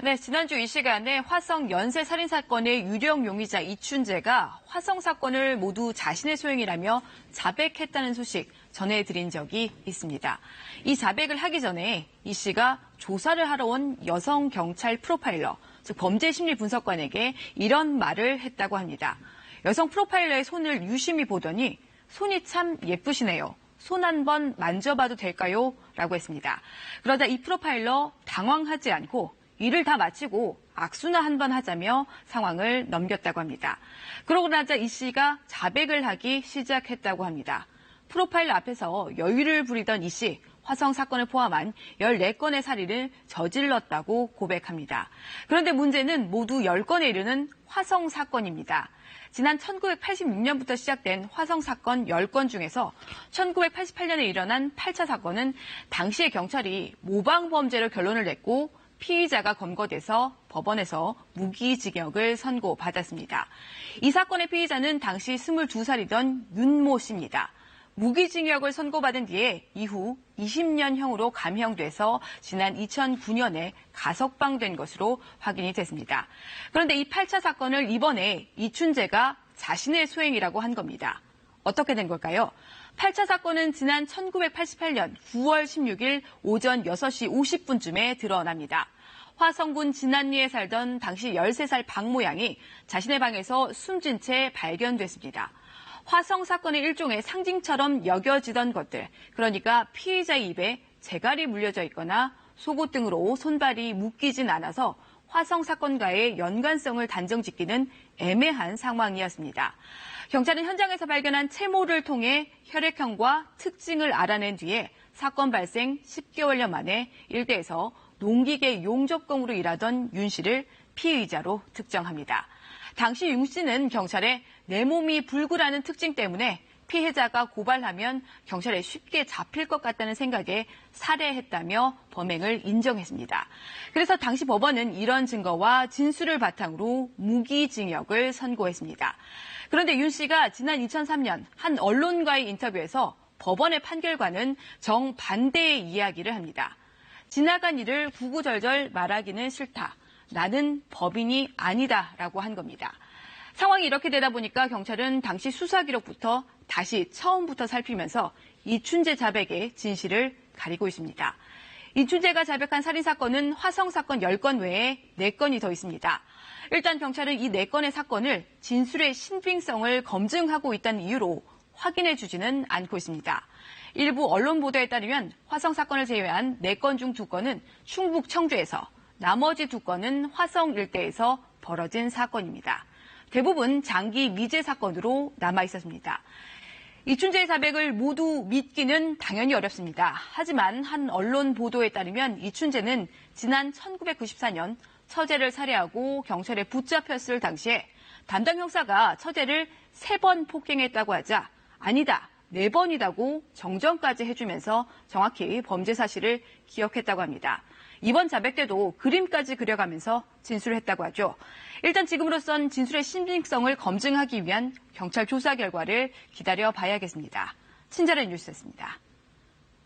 네, 지난주 이 시간에 화성 연쇄 살인 사건의 유령 용의자 이춘재가 화성 사건을 모두 자신의 소행이라며 자백했다는 소식 전해드린 적이 있습니다. 이 자백을 하기 전에 이 씨가 조사를 하러 온 여성 경찰 프로파일러, 즉 범죄 심리 분석관에게 이런 말을 했다고 합니다. 여성 프로파일러의 손을 유심히 보더니 손이 참 예쁘시네요. 손 한번 만져봐도 될까요? 라고 했습니다. 그러자 이 프로파일러 당황하지 않고 일을 다 마치고 악수나 한번 하자며 상황을 넘겼다고 합니다. 그러고 나자 이 씨가 자백을 하기 시작했다고 합니다. 프로파일러 앞에서 여유를 부리던 이 씨, 화성 사건을 포함한 14건의 살인을 저질렀다고 고백합니다. 그런데 문제는 모두 10건에 이르는 화성 사건입니다. 지난 1986년부터 시작된 화성 사건 10건 중에서 1988년에 일어난 8차 사건은 당시의 경찰이 모방 범죄로 결론을 냈고 피의자가 검거돼서 법원에서 무기징역을 선고받았습니다. 이 사건의 피의자는 당시 22살이던 윤모 씨입니다. 무기징역을 선고받은 뒤에 이후 20년형으로 감형돼서 지난 2009년에 가석방된 것으로 확인이 됐습니다. 그런데 이 8차 사건을 이번에 이춘재가 자신의 소행이라고 한 겁니다. 어떻게 된 걸까요? 8차 사건은 지난 1988년 9월 16일 오전 6시 50분쯤에 드러납니다. 화성군 진안리에 살던 당시 13살 박 모양이 자신의 방에서 숨진 채 발견됐습니다. 화성 사건의 일종의 상징처럼 여겨지던 것들, 그러니까 피의자의 입에 재갈이 물려져 있거나 속옷 등으로 손발이 묶이진 않아서 화성 사건과의 연관성을 단정짓기는 애매한 상황이었습니다. 경찰은 현장에서 발견한 채모를 통해 혈액형과 특징을 알아낸 뒤에 사건 발생 10개월여 만에 일대에서 농기계 용접공으로 일하던 윤 씨를 피의자로 특정합니다. 당시 윤 씨는 경찰에 내 몸이 불구라는 특징 때문에 피해자가 고발하면 경찰에 쉽게 잡힐 것 같다는 생각에 살해했다며 범행을 인정했습니다. 그래서 당시 법원은 이런 증거와 진술을 바탕으로 무기징역을 선고했습니다. 그런데 윤 씨가 지난 2003년 한 언론과의 인터뷰에서 법원의 판결과는 정반대의 이야기를 합니다. 지나간 일을 구구절절 말하기는 싫다. 나는 법인이 아니다라고 한 겁니다. 상황이 이렇게 되다 보니까 경찰은 당시 수사 기록부터 다시 처음부터 살피면서 이춘재 자백의 진실을 가리고 있습니다. 이춘재가 자백한 살인사건은 화성 사건 10건 외에 4건이 더 있습니다. 일단 경찰은 이 4건의 사건을 진술의 신빙성을 검증하고 있다는 이유로 확인해주지는 않고 있습니다. 일부 언론 보도에 따르면 화성 사건을 제외한 4건 중 2건은 충북 청주에서, 나머지 2건은 화성 일대에서 벌어진 사건입니다. 대부분 장기 미제 사건으로 남아 있었습니다. 이춘재의 자백을 모두 믿기는 당연히 어렵습니다. 하지만 한 언론 보도에 따르면 이춘재는 지난 1994년 처제를 살해하고 경찰에 붙잡혔을 당시에 담당 형사가 처제를 3번 폭행했다고 하자 아니다, 4번이라고 정정까지 해주면서 정확히 범죄 사실을 기억했다고 합니다. 이번 자백 때도 그림까지 그려가면서 진술을 했다고 하죠. 일단 지금으로선 진술의 신빙성을 검증하기 위한 경찰 조사 결과를 기다려 봐야겠습니다. 친절한 뉴스였습니다.